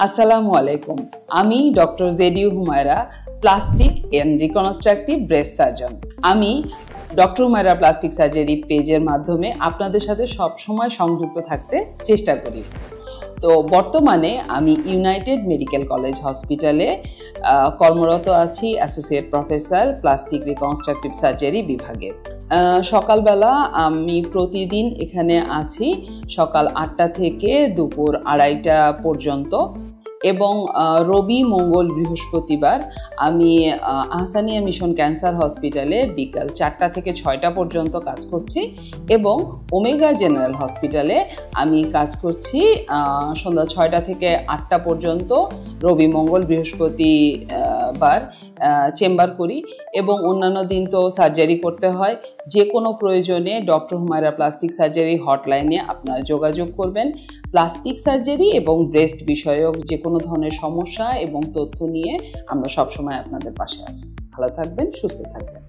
আসসালামু আলাইকুম। আমি ডক্টর জেডিউ Humaira, plastic and reconstructive breast surgeon. আমি ডক্টর হুমায়রা প্লাস্টিক সার্জারি পেজের মাধ্যমে আপনাদের সাথে সবসময় সংযুক্ত থাকতে চেষ্টা করি। তো বর্তমানে আমি ইউনাইটেড মেডিকেল কলেজ হসপিটালে কর্মরত আছি associate professor plastic reconstructive surgery বিভাগে। সকালবেলা আমি প্রতিদিন এখানে আছি সকাল 8টা থেকে দুপুর 2:30টা পর্যন্ত, এবং রবি, মঙ্গল, বৃহস্পতিবার আমি আহসানিয়া মিশন ক্যান্সার হসপিটালে বিকাল 4টা থেকে 6টা পর্যন্ত কাজ করছি, এবং ওমেগা জেনারেল হসপিটালে আমি কাজ করছি সন্ধ্যা 6টা থেকে 8টা পর্যন্ত। রবি, মঙ্গল, বৃহস্পতিবার চেম্বার করি, এবং অন্যান্য দিন তো সার্জারি করতে হয়। যে কোনো প্রয়োজনে ডক্টর হুমায়রা প্লাস্টিক সার্জারি হটলাইনে আপনারা যোগাযোগ করবেন। প্লাস্টিক সার্জারি এবং ব্রেস্ট বিষয়ক যে কোনো ধরনের সমস্যা এবং তথ্য নিয়ে আমরা সবসময় আপনাদের পাশে আছি। ভালো থাকবেন, সুস্থ থাকবেন।